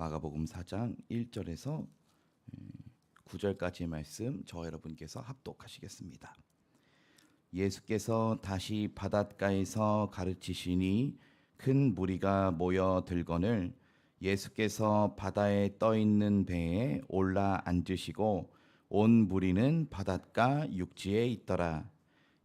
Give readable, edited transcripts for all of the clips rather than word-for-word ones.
마가복음 4장 1절에서 9절까지의 말씀 저와 여러분께서 합독하시겠습니다. 예수께서 다시 바닷가에서 가르치시니 큰 무리가 모여 들거늘 예수께서 바다에 떠 있는 배에 올라 앉으시고 온 무리는 바닷가 육지에 있더라.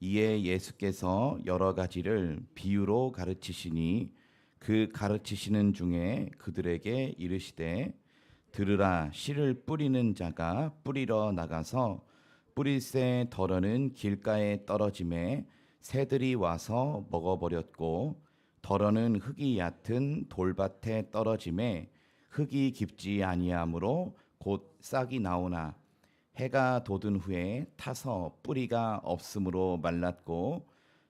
이에 예수께서 여러 가지를 비유로 가르치시니 그 가르치시는 중에 그들에게 이르시되 들으라. 씨를 뿌리는 자가 뿌리러 나가서 뿌릴새 덜어는 길가에 떨어짐에 새들이 와서 먹어버렸고 덜어는 흙이 얕은 돌밭에 떨어짐에 흙이 깊지 아니하므로 곧 싹이 나오나 해가 돋은 후에 타서 뿌리가 없으므로 말랐고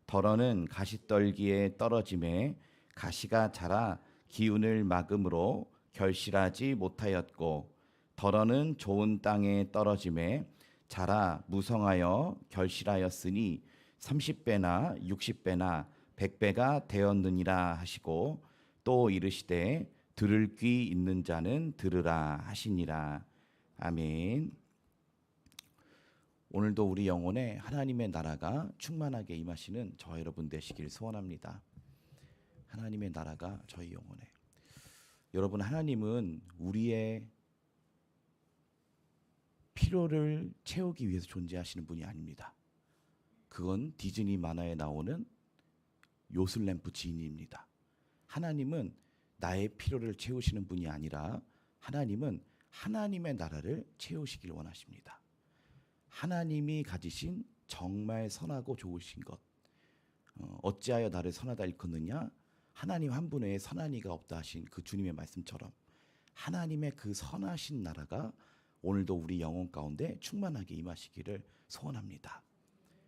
덜어는 가시떨기에 떨어짐에 가시가 자라 기운을 막음으로 결실하지 못하였고 덜어는 좋은 땅에 떨어짐에 자라 무성하여 결실하였으니 30배나 60배나 100배가 되었느니라 하시고 또 이르시되 들을 귀 있는 자는 들으라 하시니라. 아멘. 오늘도 우리 영혼에 하나님의 나라가 충만하게 임하시는 저와 여러분 되시길 소원합니다. 하나님의 나라가 저희 영혼에. 여러분, 하나님은 우리의 필요를 채우기 위해서 존재하시는 분이 아닙니다. 그건 디즈니 만화에 나오는 요술램프 지니입니다. 하나님은 나의 필요를 채우시는 분이 아니라 하나님은 하나님의 나라를 채우시길 원하십니다. 하나님이 가지신 정말 선하고 좋으신 것, 어찌하여 나를 선하다 일컫느냐? 하나님 한 분 외에 선한 이가 없다 하신 그 주님의 말씀처럼 하나님의 그 선하신 나라가 오늘도 우리 영혼 가운데 충만하게 임하시기를 소원합니다.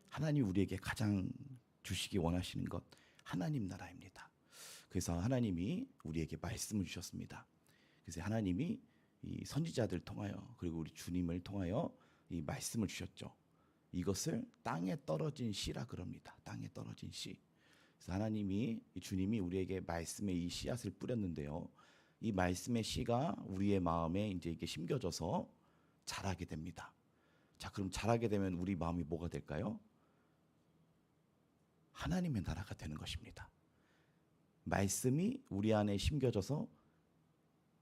하나님 우리에게 가장 주시기 원하시는 것 하나님 나라입니다. 그래서 하나님이 우리에게 말씀을 주셨습니다. 그래서 하나님이 이 선지자들 통하여 그리고 우리 주님을 통하여 이 말씀을 주셨죠. 이것을 땅에 떨어진 씨라 그럽니다. 땅에 떨어진 씨. 그래서 하나님이 주님이 우리에게 말씀의 이 씨앗을 뿌렸는데요. 이 말씀의 씨가 우리의 마음에 이제 이게 심겨져서 자라게 됩니다. 자, 그럼 자라게 되면 우리 마음이 뭐가 될까요? 하나님의 나라가 되는 것입니다. 말씀이 우리 안에 심겨져서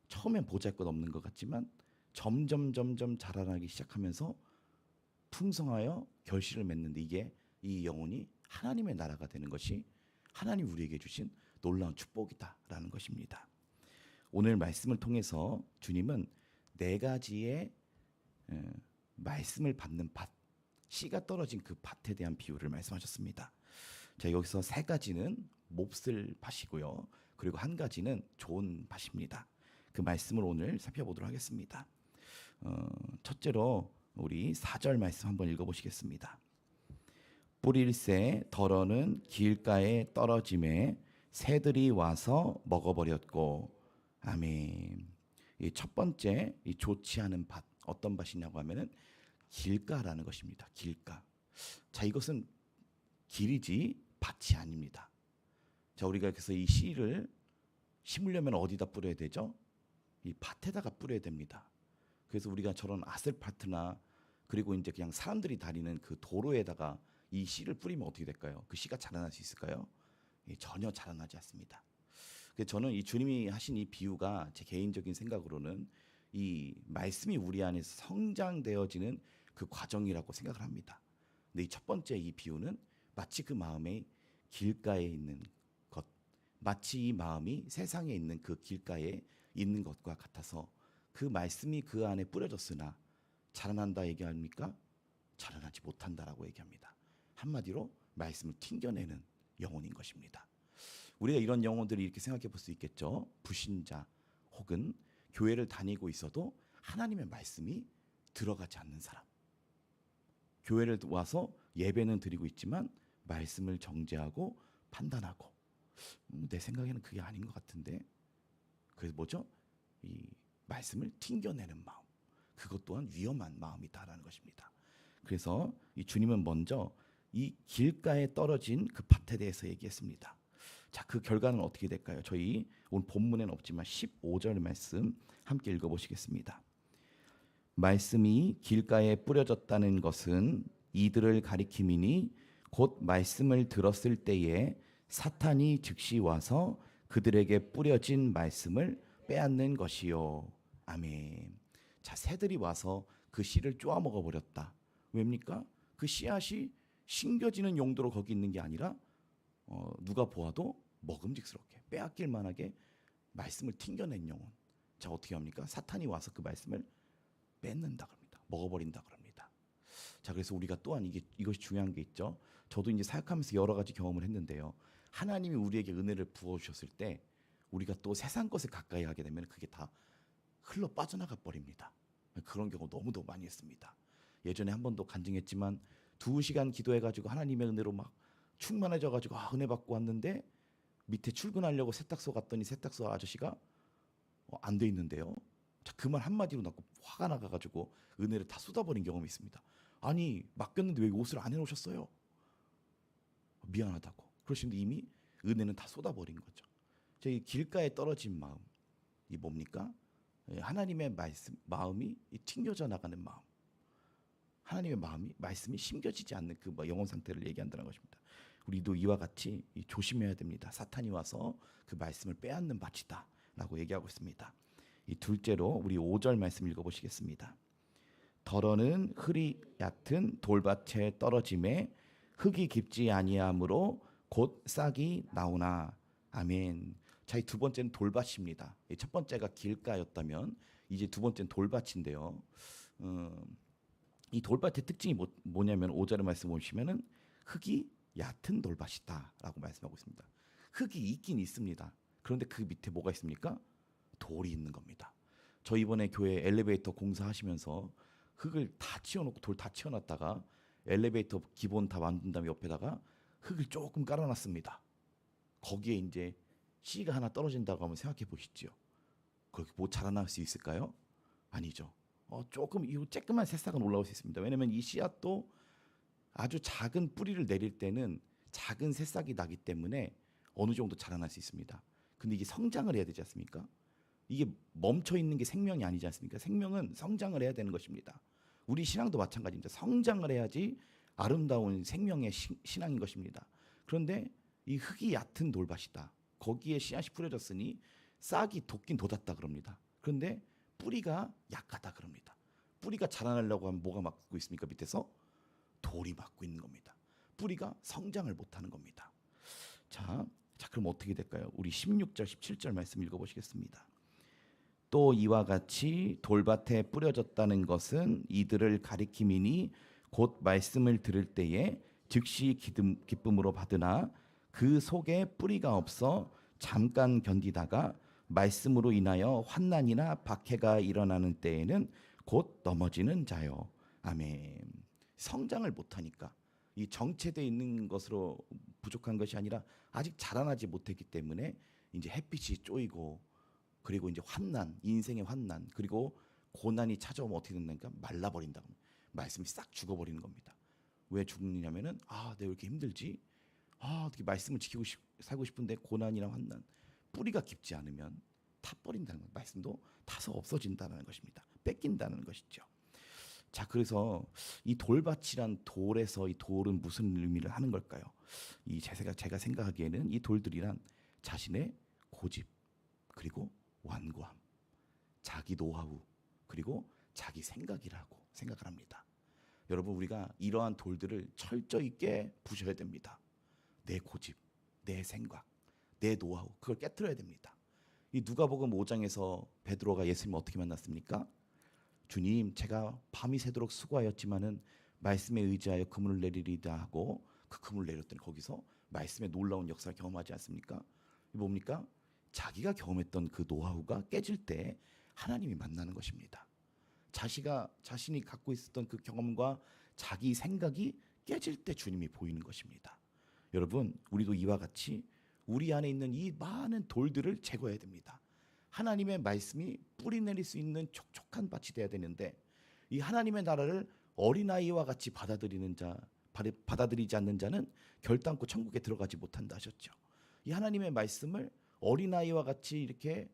처음엔 보잘것없는 것 같지만 점점 자라나기 시작하면서 풍성하여 결실을 맺는데 이게 이 영혼이 하나님의 나라가 되는 것이 하나님 우리에게 주신 놀라운 축복이다라는 것입니다. 오늘 말씀을 통해서 주님은 4가지의 말씀을 받는 밭, 씨가 떨어진 그 밭에 대한 비유를 말씀하셨습니다. 자, 여기서 3가지는 몹쓸 밭이고요. 그리고 1가지는 좋은 밭입니다. 그 말씀을 오늘 살펴보도록 하겠습니다. 첫째로 우리 4절 말씀 한번 읽어보시겠습니다. 뿌릴새 덜어는 길가에 떨어짐에 새들이 와서 먹어버렸고. 아멘. 이 첫 번째 이 좋지 않은 밭, 어떤 밭이냐고 하면은 길가라는 것입니다. 길가. 자, 이것은 길이지 밭이 아닙니다. 자, 우리가 그래서 이 씨를 심으려면 어디다 뿌려야 되죠? 이 밭에다가 뿌려야 됩니다. 그래서 우리가 저런 아스팔트나 그리고 이제 그냥 사람들이 다니는 그 도로에다가 이 씨를 뿌리면 어떻게 될까요? 그 씨가 자라날 수 있을까요? 전혀 자라나지 않습니다. 그래서 저는 이 주님이 하신 이 비유가 제 개인적인 생각으로는 이 말씀이 우리 안에서 성장되어지는 그 과정이라고 생각을 합니다. 근데 이 첫 번째 이 비유는 마치 그 마음의 길가에 있는 것, 마치 이 마음이 세상에 있는 그 길가에 있는 것과 같아서 그 말씀이 그 안에 뿌려졌으나 자라난다 얘기합니까? 자라나지 못한다라고 얘기합니다. 한마디로 말씀을 튕겨내는 영혼인 것입니다. 우리가 이런 영혼들을 이렇게 생각해 볼 수 있겠죠. 불신자 혹은 교회를 다니고 있어도 하나님의 말씀이 들어가지 않는 사람. 교회를 와서 예배는 드리고 있지만 말씀을 정죄하고 판단하고 내 생각에는 그게 아닌 것 같은데. 그래서 뭐죠? 이 말씀을 튕겨내는 마음. 그것 또한 위험한 마음이다라는 것입니다. 그래서 이 주님은 먼저 이 길가에 떨어진 그 밭에 대해서 얘기했습니다. 자, 그 결과는 어떻게 될까요? 저희 오늘 본문에는 없지만 15절 말씀 함께 읽어보시겠습니다. 말씀이 길가에 뿌려졌다는 것은 이들을 가리킴이니 곧 말씀을 들었을 때에 사탄이 즉시 와서 그들에게 뿌려진 말씀을 빼앗는 것이요. 아멘. 자, 새들이 와서 그 씨를 쪼아 먹어버렸다. 왜입니까? 그 씨앗이 심겨지는 용도로 거기 있는 게 아니라 누가 보아도 먹음직스럽게 빼앗길 만하게 말씀을 튕겨낸 영혼. 자, 어떻게 합니까? 사탄이 와서 그 말씀을 뺏는다 그럽니다. 먹어버린다 그럽니다. 자, 그래서 우리가 또한 이것이 중요한 게 있죠. 저도 이제 사역하면서 여러 가지 경험을 했는데요. 하나님이 우리에게 은혜를 부어주셨을 때 우리가 또 세상 것에 가까이 하게 되면 그게 다 흘러 빠져나가 버립니다. 그런 경우 너무도 많이 했습니다. 예전에 한 번도 간증했지만 2시간 기도해가지고 하나님의 은혜로 막 충만해져가지고 은혜 받고 왔는데 밑에 출근하려고 세탁소 갔더니 세탁소 아저씨가 안 돼 있는데요. 그 말 한마디로 낳고 화가 나가지고 은혜를 다 쏟아버린 경험이 있습니다. 아니 맡겼는데 왜 옷을 안 해놓으셨어요? 미안하다고. 그러시는데 이미 은혜는 다 쏟아버린 거죠. 저희 길가에 떨어진 마음, 이 뭡니까? 하나님의 마음이 튕겨져 나가는 마음. 하나님의 말씀이 심겨지지 않는 그 영혼 상태를 얘기한다는 것입니다. 우리도 이와 같이 조심해야 됩니다. 사탄이 와서 그 말씀을 빼앗는 밭이다 라고 얘기하고 있습니다. 이 둘째로 우리 5절 말씀 읽어보시겠습니다. 덜어는 흙이 얕은 돌밭에 떨어짐에 흙이 깊지 아니하므로 곧 싹이 나오나. 아멘. 자, 이 두 번째는 돌밭입니다. 첫 번째가 길가였다면 이제 두 번째는 돌밭인데요. 이 돌밭의 특징이 뭐냐면 5절의 말씀 보시면은 흙이 얕은 돌밭이다라고 말씀하고 있습니다. 흙이 있긴 있습니다. 그런데 그 밑에 뭐가 있습니까? 돌이 있는 겁니다. 저 이번에 교회 엘리베이터 공사하시면서 흙을 다 치워놓고 돌 다 치워놨다가 엘리베이터 기본 다 만든 다음에 옆에다가 흙을 조금 깔아놨습니다. 거기에 이제 씨가 하나 떨어진다고 하면 생각해 보시죠. 거기 뭐 자라날 수 있을까요? 아니죠. 조금 이 쬐끄만 새싹은 올라올 수 있습니다. 왜냐하면 이 씨앗도 아주 작은 뿌리를 내릴 때는 작은 새싹이 나기 때문에 어느 정도 자라날 수 있습니다. 근데 이게 성장을 해야 되지 않습니까? 이게 멈춰 있는 게 생명이 아니지 않습니까? 생명은 성장을 해야 되는 것입니다. 우리 신앙도 마찬가지입니다. 성장을 해야지 아름다운 생명의 신앙인 것입니다. 그런데 이 흙이 얕은 돌밭이다. 거기에 씨앗이 뿌려졌으니 싹이 돋긴 돋았다 그럽니다. 그런데 뿌리가 약하다 그럽니다. 뿌리가 자라나려고 하면 뭐가 막고 있습니까? 밑에서 돌이 막고 있는 겁니다. 뿌리가 성장을 못하는 겁니다. 자, 그럼 어떻게 될까요? 우리 16절, 17절 말씀 읽어보시겠습니다. 또 이와 같이 돌밭에 뿌려졌다는 것은 이들을 가리킴이니 곧 말씀을 들을 때에 즉시 기쁨으로 받으나 그 속에 뿌리가 없어 잠깐 견디다가 말씀으로 인하여 환난이나 박해가 일어나는 때에는 곧 넘어지는 자요. 아멘. 성장을 못하니까 이 정체되어 있는 것으로 부족한 것이 아니라 아직 자라나지 못했기 때문에 이제 햇빛이 쪼이고 그리고 이제 환난, 인생의 환난 그리고 고난이 찾아오면 어떻게 된다니까 말라버린다. 말씀이 싹 죽어버리는 겁니다. 왜 죽느냐면은 내가 왜 이렇게 힘들지? 어떻게 말씀을 지키고 살고 싶은데 고난이나 환난 뿌리가 깊지 않으면 타버린다는 것. 말씀도 타서 없어진다는 것입니다. 뺏긴다는 것이죠. 자, 그래서 이 돌밭이란 돌에서 이 돌은 무슨 의미를 하는 걸까요? 제가 생각하기에는 이 돌들이란 자신의 고집 그리고 완고함, 자기 노하우 그리고 자기 생각이라고 생각을 합니다. 여러분, 우리가 이러한 돌들을 철저히 부셔야 됩니다. 내 고집, 내 생각, 내 노하우 그걸 깨트려야 됩니다. 이 누가복음 5장에서 베드로가 예수님 어떻게 만났습니까? 주님, 제가 밤이 새도록 수고하였지만은 말씀에 의지하여 그물을 내리리다 하고 그 그물을 내렸더니 거기서 말씀의 놀라운 역사를 경험하지 않습니까? 이 뭡니까? 자기가 경험했던 그 노하우가 깨질 때 하나님이 만나는 것입니다. 자신이 갖고 있었던 그 경험과 자기 생각이 깨질 때 주님이 보이는 것입니다. 여러분, 우리도 이와 같이 우리 안에 있는 이 많은 돌들을 제거해야 됩니다. 하나님의 말씀이 뿌리 내릴 수 있는 촉촉한 밭이 되어야 되는데 이 하나님의 나라를 어린아이와 같이 받아들이지 않는 자는 결단코 천국에 들어가지 못한다 하셨죠. 이 하나님의 말씀을 어린아이와 같이 이렇게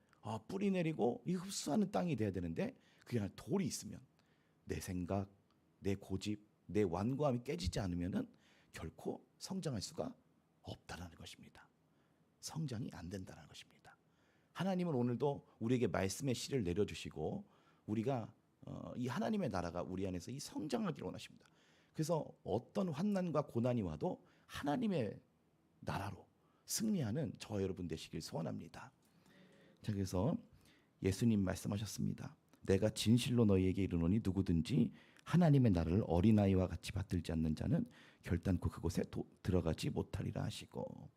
뿌리 내리고 이 흡수하는 땅이 돼야 되는데, 그게 아니라 돌이 있으면 내 생각, 내 고집, 내 완고함이 깨지지 않으면은 결코 성장할 수가 없다라는 것입니다. 성장이 안 된다는 것입니다. 하나님은 오늘도 우리에게 말씀의 씨를 내려주시고 우리가 이 하나님의 나라가 우리 안에서 이 성장하기를 원하십니다. 그래서 어떤 환난과 고난이 와도 하나님의 나라로 승리하는 저와 여러분 되시길 소원합니다. 자, 그래서 예수님 말씀하셨습니다. 내가 진실로 너희에게 이르노니 누구든지 하나님의 나라를 어린아이와 같이 받들지 않는 자는 결단코 그곳에 들어가지 못하리라 하시고,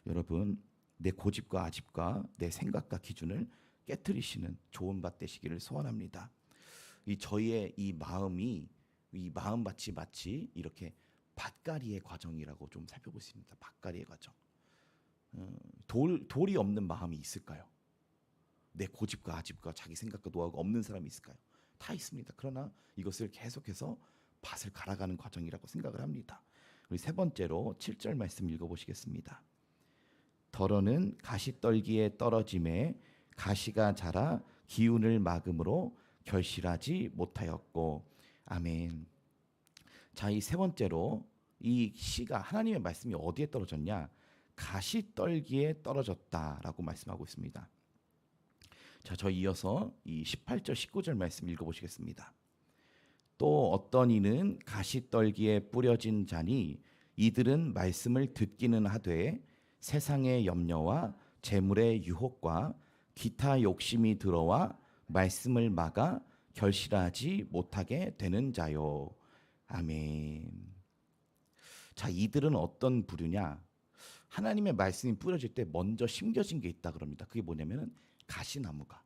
여러분, 내 고집과 아집과 내 생각과 기준을 깨트리시는 좋은 밭 되시기를 소원합니다. 이 저희의 이 마음이, 이 마음밭이 마치 이렇게 밭가리의 과정이라고 좀 살펴볼 수 있습니다. 밭가리의 과정. 돌이 없는 마음이 있을까요? 내 고집과 아집과 자기 생각과 노하우가 없는 사람이 있을까요? 다 있습니다. 그러나 이것을 계속해서 밭을 갈아가는 과정이라고 생각을 합니다. 우리 세 번째로 7절 말씀 읽어보시겠습니다. 더러는 가시떨기에 떨어짐에 가시가 자라 기운을 막음으로 결실하지 못하였고. 아멘. 자, 이 세 번째로 이 시가 하나님의 말씀이 어디에 떨어졌냐? 가시떨기에 떨어졌다라고 말씀하고 있습니다. 자, 저 이어서 이 18절 19절 말씀 읽어보시겠습니다. 또 어떤 이는 가시떨기에 뿌려진 자니 이들은 말씀을 듣기는 하되 세상의 염려와 재물의 유혹과 기타 욕심이 들어와 말씀을 막아 결실하지 못하게 되는 자요. 아멘. 자, 이들은 어떤 부류냐? 하나님의 말씀이 뿌려질 때 먼저 심겨진 게 있다 그럽니다. 그게 뭐냐면은 가시나무가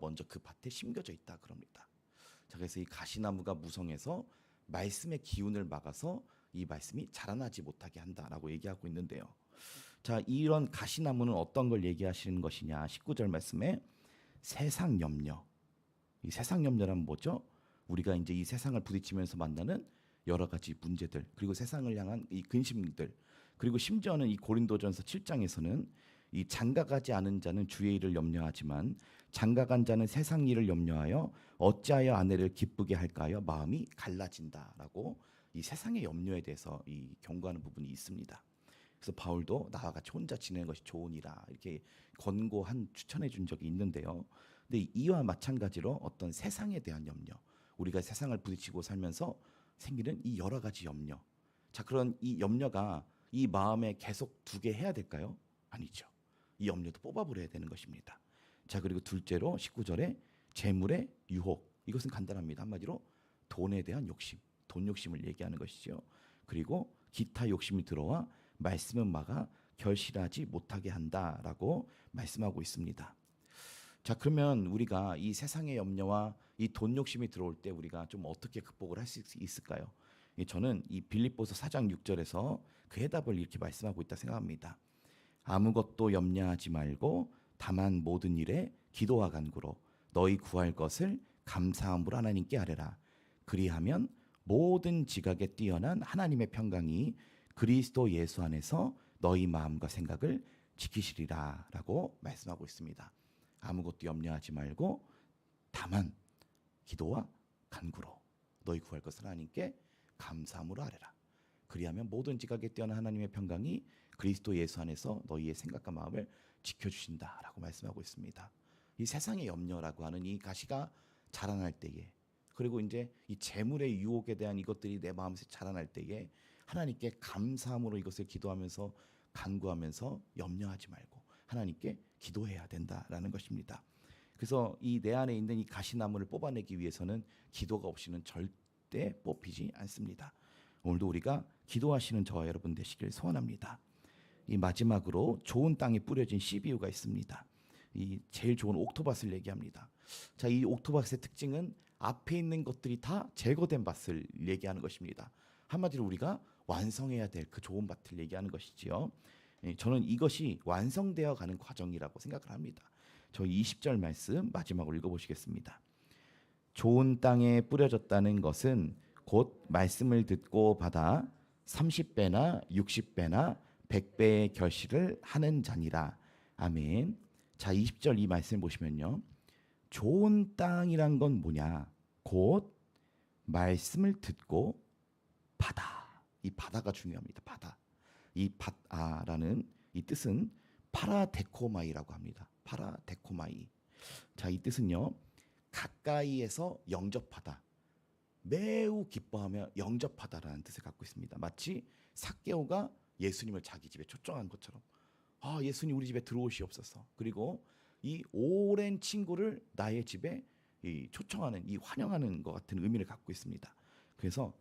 먼저 그 밭에 심겨져 있다 그럽니다. 자, 그래서 이 가시나무가 무성해서 말씀의 기운을 막아서 이 말씀이 자라나지 못하게 한다라고 얘기하고 있는데요. 자, 이런 가시나무는 어떤 걸 얘기하시는 것이냐? 19절 말씀에 세상 염려. 이 세상 염려란 뭐죠? 우리가 이제 이 세상을 부딪히면서 만나는 여러 가지 문제들, 그리고 세상을 향한 이 근심들, 그리고 심지어는 이 고린도전서 7장에서는 이 장가가지 않은 자는 주의 일을 염려하지만 장가간 자는 세상 일을 염려하여 어찌하여 아내를 기쁘게 할까요? 마음이 갈라진다라고 이 세상의 염려에 대해서 이 경고하는 부분이 있습니다. 그래서 바울도 나와 같이 혼자 지내는 것이 좋으니라 이렇게 권고한 추천해 준 적이 있는데요. 근데 이와 마찬가지로 어떤 세상에 대한 염려, 우리가 세상을 부딪히고 살면서 생기는 이 여러 가지 염려. 자, 그런 이 염려가 이 마음에 계속 두게 해야 될까요? 아니죠. 이 염려도 뽑아버려야 되는 것입니다. 자, 그리고 둘째로 19절에 재물의 유혹. 이것은 간단합니다. 한마디로 돈에 대한 욕심, 돈 욕심을 얘기하는 것이죠. 그리고 기타 욕심이 들어와 말씀은 막아 결실하지 못하게 한다라고 말씀하고 있습니다. 자, 그러면 우리가 이 세상의 염려와 이 돈 욕심이 들어올 때 우리가 좀 어떻게 극복을 할 수 있을까요? 저는 이 빌립보서 4장 6절에서 그 해답을 이렇게 말씀하고 있다 생각합니다. 아무것도 염려하지 말고 다만 모든 일에 기도와 간구로 너희 구할 것을 감사함으로 하나님께 아뢰라. 그리하면 모든 지각에 뛰어난 하나님의 평강이 그리스도 예수 안에서 너희 마음과 생각을 지키시리라 라고 말씀하고 있습니다. 아무것도 염려하지 말고 다만 기도와 간구로 너희 구할 것을 하나님께 감사함으로 아뢰라. 그리하면 모든 지각에 뛰어난 하나님의 평강이 그리스도 예수 안에서 너희의 생각과 마음을 지켜주신다라고 말씀하고 있습니다. 이 세상의 염려라고 하는 이 가시가 자라날 때에, 그리고 이제 이 재물의 유혹에 대한 이것들이 내 마음에서 자라날 때에 하나님께 감사함으로 이것을 기도하면서 간구하면서 염려하지 말고 하나님께 기도해야 된다라는 것입니다. 그래서 이 내 안에 있는 이 가시나무를 뽑아내기 위해서는 기도가 없이는 절대 뽑히지 않습니다. 오늘도 우리가 기도하시는 저와 여러분 되시길 소원합니다. 이 마지막으로 좋은 땅에 뿌려진 씨비유가 있습니다. 이 제일 좋은 옥토밭을 얘기합니다. 자, 이 옥토밭의 특징은 앞에 있는 것들이 다 제거된 밭을 얘기하는 것입니다. 한마디로 우리가 완성해야 될 그 좋은 밭을 얘기하는 것이지요. 저는 이것이 완성되어 가는 과정이라고 생각을 합니다. 저 20절 말씀 마지막으로 읽어보시겠습니다. 좋은 땅에 뿌려졌다는 것은 곧 말씀을 듣고 받아 30배나 60배나 100배의 결실을 하는 자니라. 아멘. 자, 20절 이 말씀을 보시면요. 좋은 땅이란 건 뭐냐? 곧 말씀을 듣고 바다. 이 바다가 중요합니다. 바다. 이 바다라는 이 뜻은 파라데코마이라고 합니다. 파라데코마이. 자, 이 뜻은요. 가까이에서 영접하다. 매우 기뻐하며 영접하다라는 뜻을 갖고 있습니다. 마치 삭개오가 예수님을 자기 집에 초청한 것처럼, 아, 예수님 우리 집에 들어오시옵소서. 그리고 이 오랜 친구를 나의 집에 이 초청하는, 이 환영하는 것 같은 의미를 갖고 있습니다. 그래서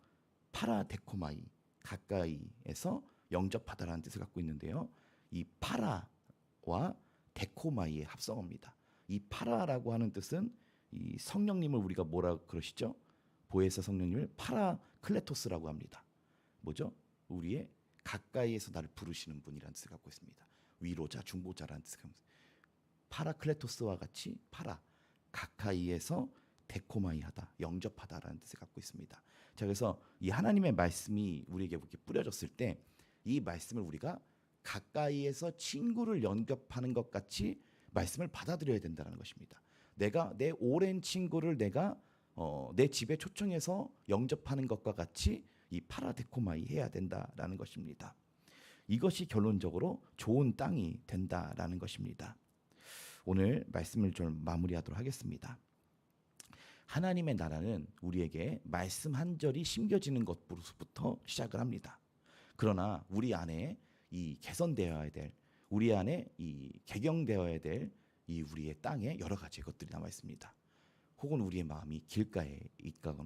파라데코마이, 가까이에서 영접하다라는 뜻을 갖고 있는데요. 이 파라와 데코마이의 합성어입니다. 이 파라라고 하는 뜻은 이 성령님을 우리가 뭐라 그러시죠? 보혜사 성령님을 파라클레토스라고 합니다. 뭐죠? 우리의 가까이에서 나를 부르시는 분이라는 뜻을 갖고 있습니다. 위로자, 중보자라는 뜻을 갖고 있습니다. 파라클레토스와 같이 파라, 가까이에서 데코마이하다, 영접하다라는 뜻을 갖고 있습니다. 자, 그래서 이 하나님의 말씀이 우리에게 이렇게 뿌려졌을 때 이 말씀을 우리가 가까이에서 친구를 영접하는 것 같이 말씀을 받아들여야 된다는 것입니다. 내가 내 오랜 친구를 내가 내 집에 초청해서 영접하는 것과 같이 이 파라데코마이 해야 된다라는 것입니다. 이것이 결론적으로 좋은 땅이 된다라는 것입니다. 오늘 말씀을 좀 마무리하도록 하겠습니다. 하나님의 나라는 우리에게 말씀 한 절이 심겨지는 것부터 시작을 합니다. 그러나 우리 안에 이 개선되어야 될, 우리 안에 이 개경되어야 될 이 우리의 땅에 여러 가지 것들이 남아 있습니다. 혹은 우리의 마음이 길가에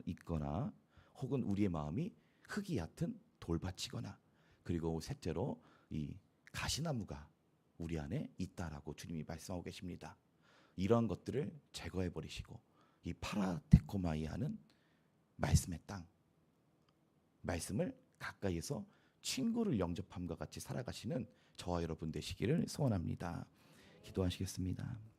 있거나 혹은 우리의 마음이 흙이 얕은 돌밭이거나, 그리고 셋째로 이 가시나무가 우리 안에 있다라고 주님이 말씀하고 계십니다. 이러한 것들을 제거해 버리시고 이 파라데코마이 하는 말씀의 땅, 말씀을 가까이에서 친구를 영접함과 같이 살아가시는 저와 여러분 되시기를 소원합니다. 기도하시겠습니다.